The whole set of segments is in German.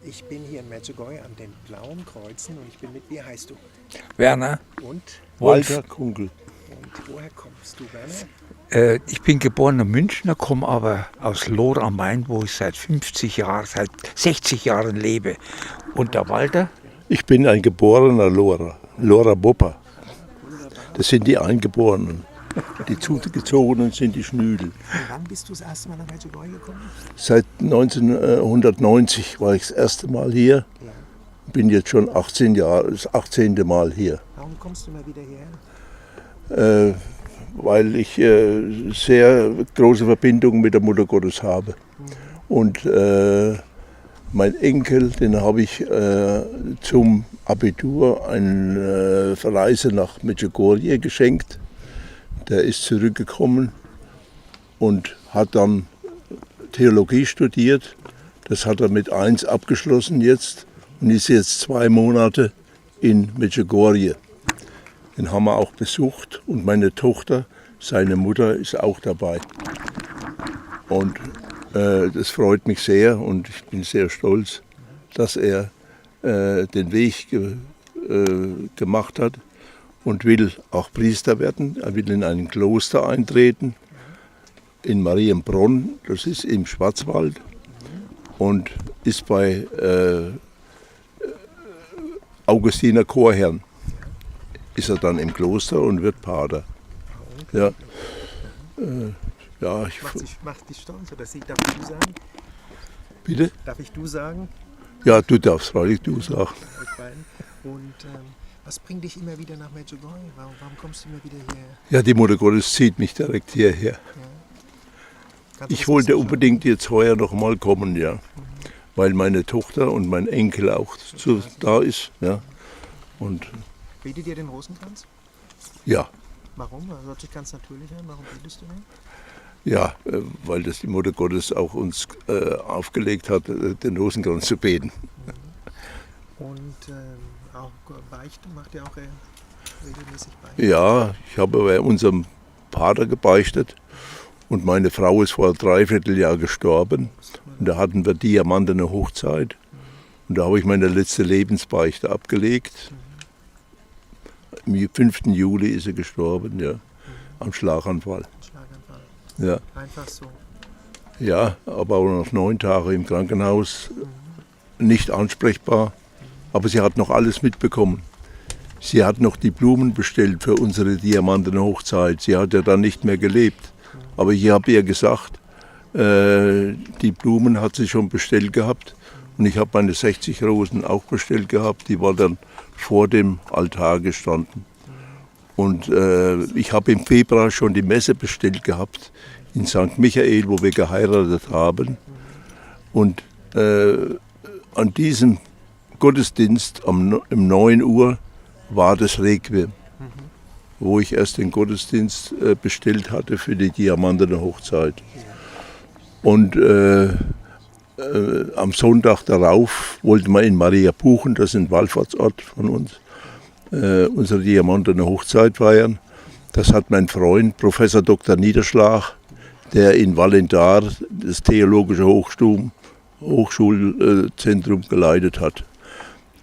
Ich bin hier in Medjugorje an den Blauen Kreuzen und ich bin mit, wie heißt du? Werner. Und? Walter Kunkel. Und woher kommst du, Werner? Ich bin geborener Münchner, komme aber aus Lohr am Main, wo ich seit 60 Jahren lebe. Und der Walter? Ich bin ein geborener Lohrer Bopper. Das sind die Eingeborenen. Die Zugezogenen sind die Schnüdel. Und wann bist du das erste Mal nach Medjugorje gekommen? Seit 1990 war ich das erste Mal hier. Ja. Bin jetzt schon 18 Jahre, das 18. Mal hier. Warum kommst du mal wieder hierher? Weil ich sehr große Verbindungen mit der Mutter Gottes habe. Und mein Enkel, den habe ich zum Abitur eine Reise nach Medjugorje geschenkt. Der ist zurückgekommen und hat dann Theologie studiert. Das hat er mit 1 abgeschlossen jetzt und ist jetzt 2 Monate in Medjugorje. Den haben wir auch besucht und meine Tochter, seine Mutter, ist auch dabei. Und das freut mich sehr und ich bin sehr stolz, dass er den Weg gemacht hat und will auch Priester werden. Er will in ein Kloster eintreten, in Marienbronn, das ist im Schwarzwald, und ist bei Augustiner Chorherrn. Ist er dann im Kloster und wird Pater. Ja. Ja, Macht dich stolz, oder darf ich du sagen? Bitte? Darf ich du sagen? Ja, du darfst freilich du sagen. Euch beiden. Und was bringt dich immer wieder nach Medjugorje? Warum kommst du immer wieder hierher? Ja, die Mutter Gottes zieht mich direkt hierher. Ja. Ich wollte unbedingt jetzt heuer noch mal kommen, ja. Weil meine Tochter und mein Enkel auch da ist. Ja. Und Betet ihr den Rosenkranz? ja. Warum? Das hört sich ganz natürlich an. Warum betest du den? Ja, weil das die Mutter Gottes auch uns aufgelegt hat, den Rosenkranz zu beten. Und auch Beichten macht ihr auch regelmäßig Beichten? Ja, ich habe bei unserem Pater gebeichtet und meine Frau ist vor 3/4 Jahr gestorben. Und da hatten wir diamantene Hochzeit und da habe ich meine letzte Lebensbeichte abgelegt. Am 5. Juli ist sie gestorben, ja, am Schlaganfall. Ja. Einfach so. Ja, aber auch noch 9 Tage im Krankenhaus, nicht ansprechbar. Aber sie hat noch alles mitbekommen. Sie hat noch die Blumen bestellt für unsere diamantene Hochzeit. Sie hat ja dann nicht mehr gelebt. Aber ich habe ihr gesagt, die Blumen hat sie schon bestellt gehabt. Und ich habe meine 60 Rosen auch bestellt gehabt. Die war dann vor dem Altar gestanden. Und ich habe im Februar schon die Messe bestellt gehabt in St. Michael, wo wir geheiratet haben. Und an diesem Gottesdienst um 9 Uhr war das Requiem, wo ich erst den Gottesdienst bestellt hatte für die diamantene Hochzeit. Und am Sonntag darauf wollten wir in Maria Buchen, das ist ein Wallfahrtsort von uns, unsere diamantene Hochzeit feiern. Das hat mein Freund, Professor Dr. Niederschlag, der in Vallendar das Theologische Hochschulzentrum geleitet hat.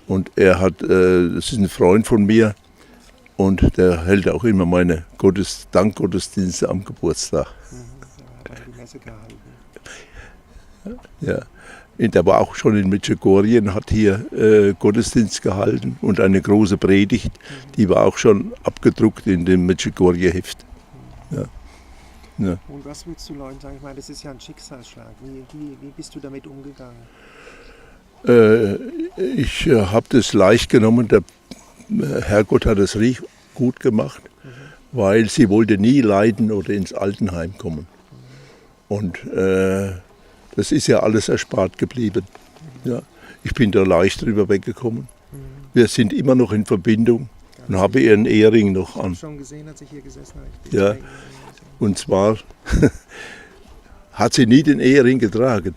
Und er hat, das ist ein Freund von mir und der hält auch immer meine Dankgottesdienste am Geburtstag. Die Messe gehalten. Ja. Und er war auch schon in Medjugorje und hat hier Gottesdienst gehalten und eine große Predigt, die war auch schon abgedruckt in dem Medjugorje-Heft. Ja. Ja. Und was willst du Leuten sagen? Ich meine, das ist ja ein Schicksalsschlag. Wie bist du damit umgegangen? Ich habe das leicht genommen. Der Herrgott hat es gut gemacht, weil sie wollte nie leiden oder ins Altenheim kommen. Und das ist ja alles erspart geblieben. Ja. Ich bin da leicht drüber weggekommen. Wir sind immer noch in Verbindung und habe ihren Ehering noch an. Ich habe schon gesehen, als ich hier gesessen habe. Ja. Und zwar hat sie nie den Ehering getragen.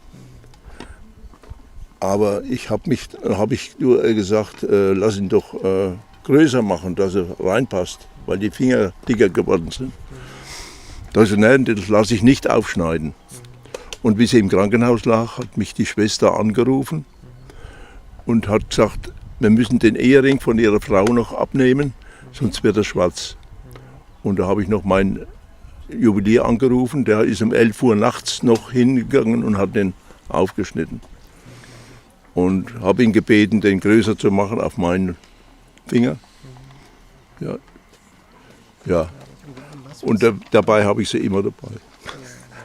Aber habe ich nur gesagt, lass ihn doch größer machen, dass er reinpasst, weil die Finger dicker geworden sind. Da ich nein, das lasse ich nicht aufschneiden. Und wie sie im Krankenhaus lag, hat mich die Schwester angerufen und hat gesagt, wir müssen den Ehering von ihrer Frau noch abnehmen, sonst wird er schwarz. Und da habe ich noch meinen Juwelier angerufen, der ist um 11 Uhr nachts noch hingegangen und hat den aufgeschnitten. Und habe ihn gebeten, den größer zu machen auf meinen Finger. Ja. Ja. Und dabei habe ich sie immer dabei.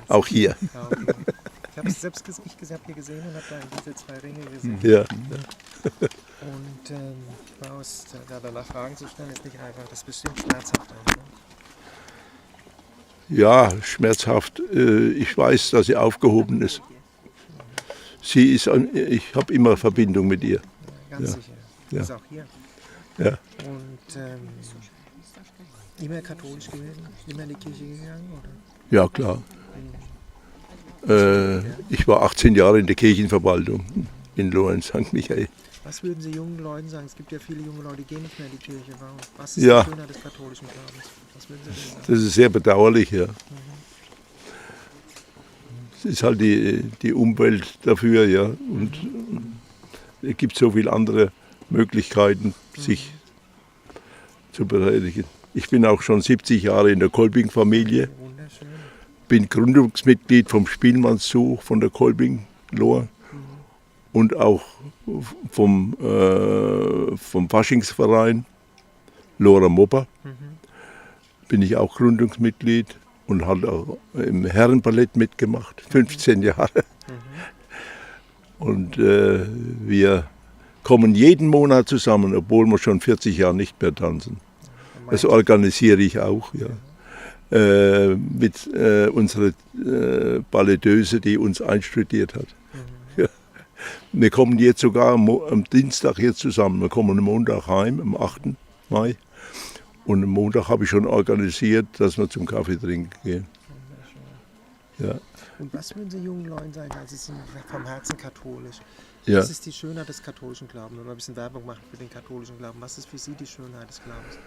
Auch hier. Ich habe es selbst hier gesehen und habe da diese 2 Ringe gesehen. Ja. Und danach Fragen zu stellen, ist nicht einfach. Das ist bestimmt schmerzhaft. Ne? Ja, schmerzhaft. Ich weiß, dass sie aufgehoben ist. Ich habe immer Verbindung mit ihr. Ja, ganz sicher. Ja. Ist auch hier. Ja. Und immer katholisch gewesen? Immer in die Kirche gegangen? Oder? Ja, klar. Ich war 18 Jahre in der Kirchenverwaltung in Lohr in St. Michael. Was würden Sie jungen Leuten sagen? Es gibt ja viele junge Leute, die gehen nicht mehr in die Kirche. Warum? Was ist Ja. die Schönheit des katholischen Glaubens? Was würden Sie denen sagen? Das ist sehr bedauerlich, ja. Es ist halt die Umwelt dafür, ja. Und es gibt so viele andere Möglichkeiten, sich zu beteiligen. Ich bin auch schon 70 Jahre in der Kolbing-Familie, Wunderschön. bin Gründungsmitglied vom Spielmannszug von der Kolbing-Lohr und auch vom Faschingsverein Lohrer Mopper bin ich auch Gründungsmitglied und habe auch im Herrenballett mitgemacht, 15 Jahre. Und wir kommen jeden Monat zusammen, obwohl wir schon 40 Jahre nicht mehr tanzen. Das organisiere ich auch, ja. Mit unserer Balletteuse, die uns einstudiert hat. Ja. Wir kommen jetzt sogar am Dienstag hier zusammen. Wir kommen am Montag heim, am 8. Mai. Und am Montag habe ich schon organisiert, dass wir zum Kaffee trinken gehen. Ja. Und was würden Sie jungen Leuten sagen? Sie sind vom Herzen katholisch. Ja. Was ist die Schönheit des katholischen Glaubens? Wenn wir ein bisschen Werbung machen für den katholischen Glauben, was ist für Sie die Schönheit des Glaubens?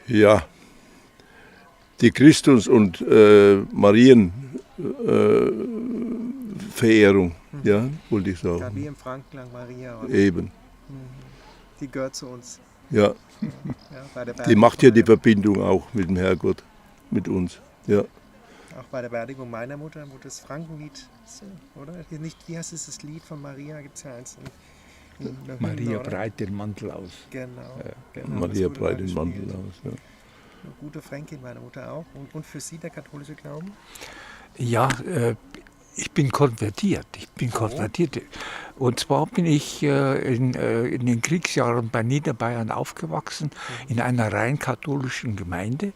Ja, die Christus- und Marienverehrung, ja, wollte ich Ja, sagen. wie im Frankenland Maria. Oder? Eben, Die gehört zu uns. ja. Ja, bei der Die macht ja die Beerdigung Verbindung auch mit dem Herrgott, mit uns. Ja, auch bei der Beerdigung meiner Mutter, wo das Frankenlied, oder? Nicht, wie heißt es, das Lied von Maria? Gibt es ja eins. Maria oder? breit den Mantel aus. Genau. genau Maria das wurde breit da den Mantel gespielt. aus. Ja. Eine gute Fränkin, meine Mutter auch. Und für Sie der katholische Glauben? Ja, ich bin konvertiert. Und zwar bin ich in den Kriegsjahren bei Niederbayern aufgewachsen, in einer rein katholischen Gemeinde.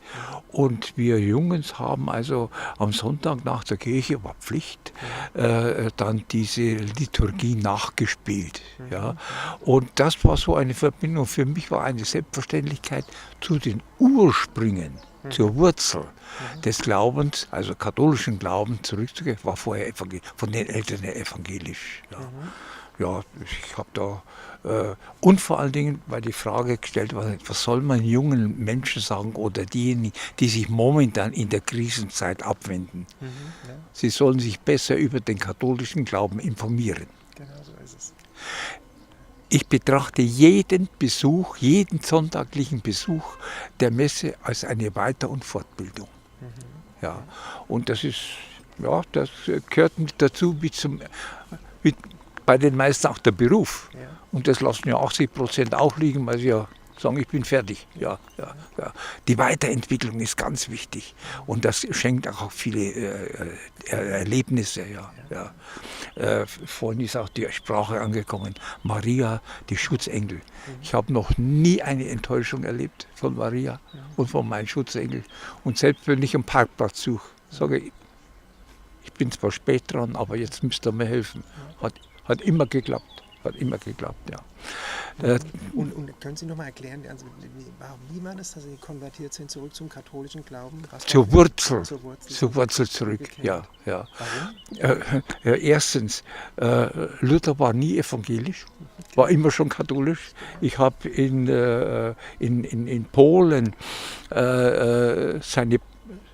Und wir Jungs haben also am Sonntag nach der Kirche, war Pflicht, dann diese Liturgie nachgespielt. Ja. Und das war so eine Verbindung. Für mich war eine Selbstverständlichkeit zu den Ursprüngen, zur Wurzel des Glaubens, also katholischen Glauben zurückzugehen, war vorher von den Eltern her evangelisch. Ja, ja, ich habe da und vor allen Dingen, weil die Frage gestellt war, was soll man jungen Menschen sagen oder diejenigen, die sich momentan in der Krisenzeit abwenden? Ja, Sie sollen sich besser über den katholischen Glauben informieren. genau so ist es. Ich betrachte jeden Besuch, jeden sonntaglichen Besuch der Messe als eine Weiter- und Fortbildung. Ja, und das ist, ja, das gehört mit dazu, wie bei den meisten auch der Beruf. Ja. Und das lassen ja 80% auch liegen, weil sie ja sagen, ich bin fertig. Ja. Die Weiterentwicklung ist ganz wichtig und das schenkt auch viele Erlebnisse. Ja. Vorhin ist auch die Sprache angekommen, Maria, die Schutzengel. Ich habe noch nie eine Enttäuschung erlebt von Maria und von meinem Schutzengel. Und selbst wenn ich einen Parkplatz suche, sage ich, ich bin zwar spät dran, aber jetzt müsst ihr mir helfen. Hat immer geklappt. Ja. Und können Sie noch mal erklären, also, wie war das, dass Sie konvertiert sind zurück zum katholischen Glauben? Zur Wurzel zurück, Umgekehrt. ja. Warum? Erstens, Luther war nie evangelisch, war immer schon katholisch. Ich habe in Polen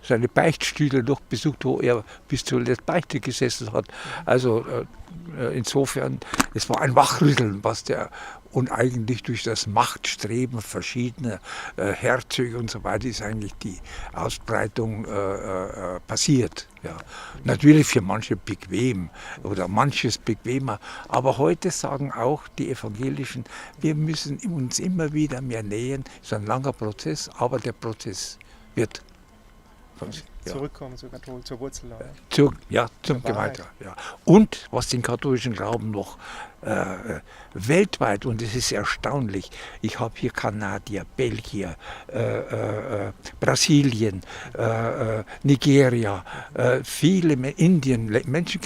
seine Beichtstühle noch besucht, wo er bis zur Beichte gesessen hat. Also insofern, es war ein Wachrütteln, was der und eigentlich durch das Machtstreben verschiedener Herzöge und so weiter ist eigentlich die Ausbreitung passiert. Ja. Natürlich für manche bequem oder manches bequemer, aber heute sagen auch die Evangelischen, wir müssen uns immer wieder mehr nähern. Es ist ein langer Prozess, aber der Prozess wird zurückkommen zur Wurzel. Zum Gemeinde. Ja. Und was den katholischen Glauben noch weltweit, und es ist erstaunlich, ich habe hier Kanadier, Belgier, Brasilien, Nigeria, viele Indien, Menschen,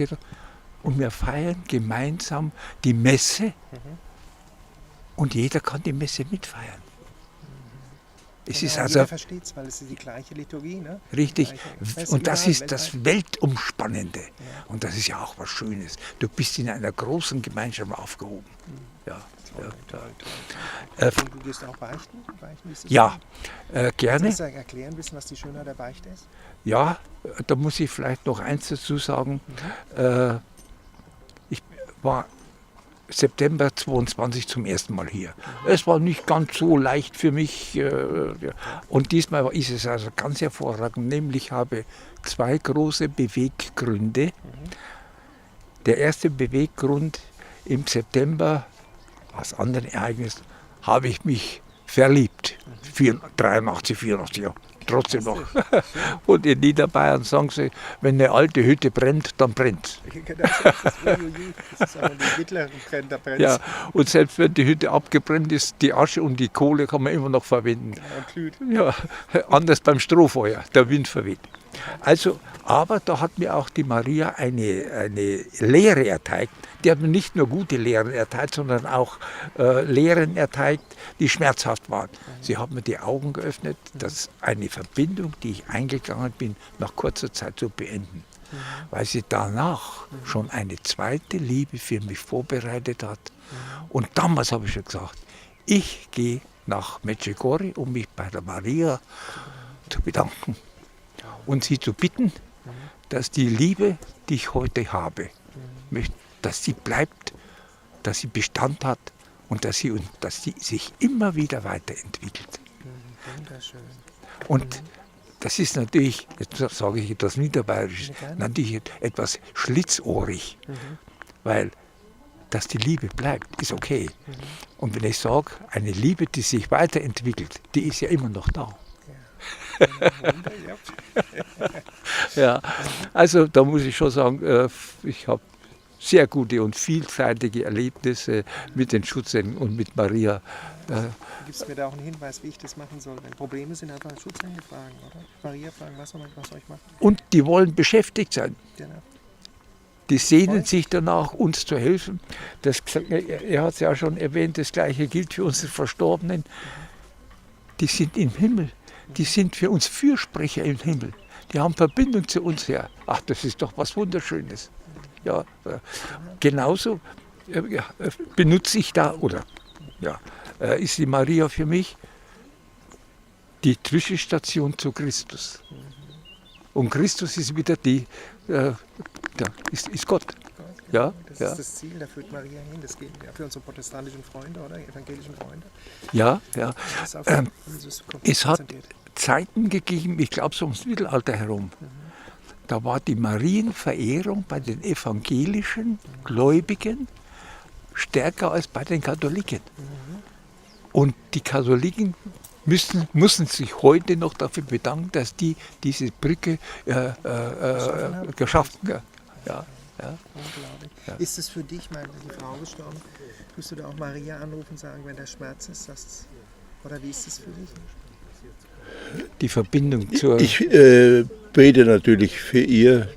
und wir feiern gemeinsam die Messe und jeder kann die Messe mitfeiern. Es ist also, jeder versteht es, weil es ist die gleiche Liturgie, ne? Richtig. Und das ist weltweit. das Weltumspannende. Und das ist ja auch was Schönes. Du bist in einer großen Gemeinschaft aufgehoben. Ja, Du gehst auch beichten? Ist das ja so? gerne. Kannst du erklären, was die Schönheit der Beichte ist? Ja, da muss ich vielleicht noch eins dazu sagen. Ich war September 22 zum ersten Mal hier. Es war nicht ganz so leicht für mich. Und diesmal ist es also ganz hervorragend. Nämlich habe 2 große Beweggründe. Der erste Beweggrund: im September, aus anderen Ereignissen, habe ich mich verliebt. 83, 84 Jahre. Trotzdem noch. Und in Niederbayern sagen sie, wenn eine alte Hütte brennt, dann brennt. Das ist aber die mittleren Brennt, da brennt. Ja, und selbst wenn die Hütte abgebrannt ist, die Asche und die Kohle kann man immer noch verwenden. Ja, anders beim Strohfeuer, der Wind verweht. Also, aber da hat mir auch die Maria eine Lehre erteilt. Die hat mir nicht nur gute Lehren erteilt, sondern auch Lehren erteilt, die schmerzhaft waren. Sie hat mir die Augen geöffnet, dass eine Verbindung, die ich eingegangen bin, nach kurzer Zeit zu beenden. Weil sie danach schon eine zweite Liebe für mich vorbereitet hat. Und damals habe ich schon gesagt, ich gehe nach Medjugorje, um mich bei der Maria zu bedanken und sie zu bitten, dass die Liebe, die ich heute habe, dass sie bleibt, dass sie Bestand hat und dass sie sich immer wieder weiterentwickelt. Wunderschön. Und das ist natürlich, jetzt sage ich etwas Niederbayerisches, natürlich etwas schlitzohrig, weil dass die Liebe bleibt, ist okay. Und wenn ich sage, eine Liebe, die sich weiterentwickelt, die ist ja immer noch da. Ja, also da muss ich schon sagen, ich habe sehr gute und vielseitige Erlebnisse mit den Schutzengeln und mit Maria. Du gibst mir da auch einen Hinweis, wie ich das machen soll. Wenn Probleme sind, einfach Schutzengel fragen, oder? Maria fragen, was soll ich machen? Und die wollen beschäftigt sein. Genau. Die sehnen sich danach, uns zu helfen. Er hat es ja schon erwähnt, das Gleiche gilt für unsere Verstorbenen. Die sind im Himmel. Die sind für uns Fürsprecher im Himmel. Die haben Verbindung zu uns her. Ach, das ist doch was Wunderschönes. Ja, genauso benutze ich da, ist die Maria für mich die Zwischenstation zu Christus. Und Christus ist wieder ist Gott. Ja, das ist das Ziel, da führt Maria hin. Das geht ja für unsere protestantischen Freunde oder evangelischen Freunde. Ja. Das ist auf Jesus Es hat konzentriert. Zeiten gegeben, ich glaube so ums Mittelalter herum, da war die Marienverehrung bei den evangelischen Gläubigen stärker als bei den Katholiken. Und die Katholiken müssen sich heute noch dafür bedanken, dass die diese Brücke geschaffen haben. Ja. Unglaublich. Ja. Ist es für dich, die Frau gestorben, tust du da auch Maria anrufen und sagen, wenn der Schmerz ist, oder wie ist es für dich? Die Verbindung zur... Ich bete natürlich für ihr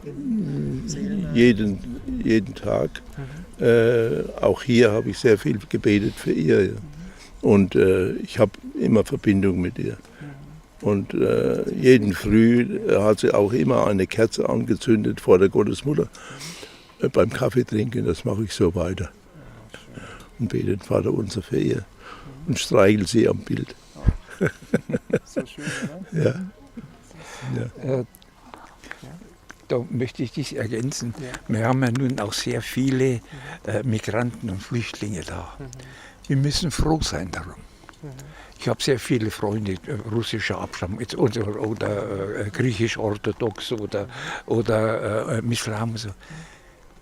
jeden Tag. Auch hier habe ich sehr viel gebetet für ihr. Ja. Und ich habe immer Verbindung mit ihr. Und jeden Früh hat sie auch immer eine Kerze angezündet vor der Gottesmutter beim Kaffee trinken. Das mache ich so weiter. Und bete den Vater unser für ihr und streichel sie am Bild. So schön, oder? Ja. da möchte ich dich ergänzen. Ja. Wir haben ja nun auch sehr viele Migranten und Flüchtlinge da. Wir müssen froh sein darum. Ich habe sehr viele Freunde russischer Abstammung oder griechisch-orthodox oder Islam. So.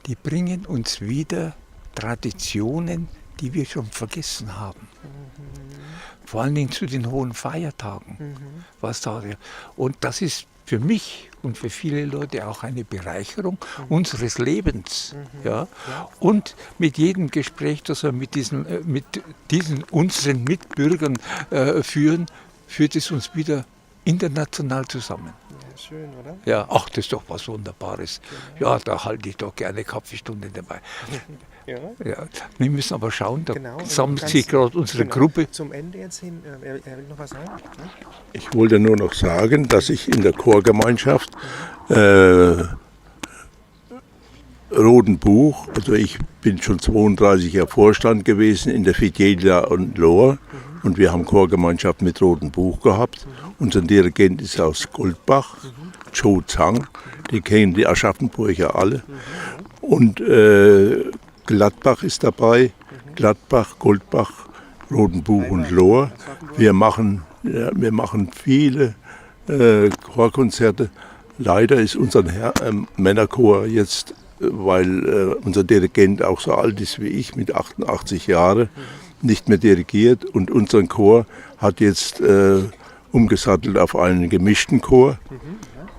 Die bringen uns wieder Traditionen, die wir schon vergessen haben. Vor allen Dingen zu den hohen Feiertagen. Was da, und das ist für mich und für viele Leute auch eine Bereicherung unseres Lebens. Ja? Und mit jedem Gespräch, das wir mit diesen unseren Mitbürgern führen, führt es uns wieder international zusammen. Ja, schön, oder? Ja, ach, das ist doch was Wunderbares. Ja, da halte ich doch gerne Kaffeestunde dabei. Ja. Ja, wir müssen aber schauen, da Genau, sammelt sich gerade unsere Gruppe. Zum Ende jetzt hin, er will noch was sagen? Ne? Ich wollte nur noch sagen, dass ich in der Chorgemeinschaft Roten Buch, also ich bin schon 32 Jahre Vorstand gewesen in der Fidelia und Lohr und wir haben Chorgemeinschaft mit Roten Buch gehabt. Unser Dirigent ist aus Goldbach, Joe Zhang, die kennen die Aschaffenburger alle. Und Gladbach ist dabei, Gladbach, Goldbach, Roten Buch und Lohr. Wir machen viele Chorkonzerte. Leider ist unser Männerchor jetzt, weil unser Dirigent auch so alt ist wie ich, mit 88 Jahren, nicht mehr dirigiert. Und unser Chor hat jetzt umgesattelt auf einen gemischten Chor.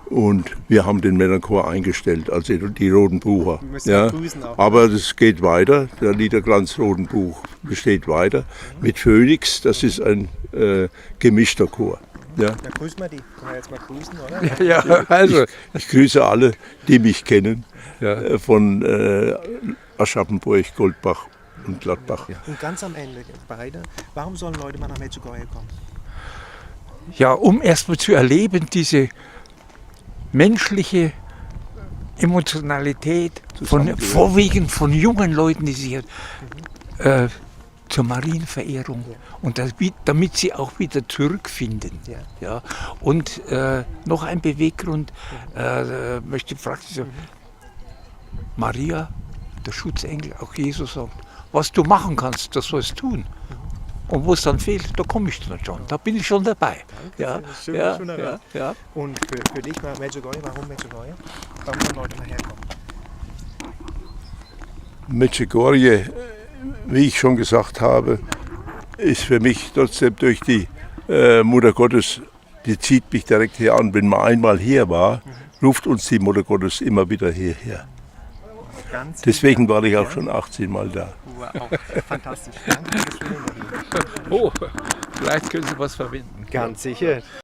Und wir haben den Männerchor eingestellt, also die Roten Bucher. Ja. Aber das geht weiter, der Liederkranz Roten Buch besteht weiter. Mit Phoenix, das ist ein gemischter Chor. Ja. Na, grüßen wir die. Können wir jetzt mal grüßen, oder? Ja, also, Ich grüße alle, die mich kennen, ja. von Aschaffenburg, Goldbach und Gladbach. Und ganz am Ende, beide, warum sollen Leute mal nach Medjugorje kommen? Ja, um erstmal zu erleben, diese menschliche Emotionalität, vorwiegend von jungen Leuten, die sich zur Marienverehrung und damit sie auch wieder zurückfinden. Ja. Und noch ein Beweggrund, möchte ich praktisch sagen, Maria, der Schutzengel, auch Jesus sagt, was du machen kannst, das sollst du tun. Und wo es dann fehlt, da komme ich dann schon, da bin ich schon dabei. Ja, ja. Und für dich mal Medjugorje, warum Medjugorje? Warum sollen Leute mal herkommen? Medjugorje, wie ich schon gesagt habe, ist für mich trotzdem durch die Mutter Gottes, die zieht mich direkt hier an. Wenn man einmal hier war, ruft uns die Mutter Gottes immer wieder hierher. Deswegen war ich auch schon 18 Mal da. Wow, fantastisch. Danke für das schöne Interview. Oh, vielleicht können Sie was verwenden. Ganz sicher.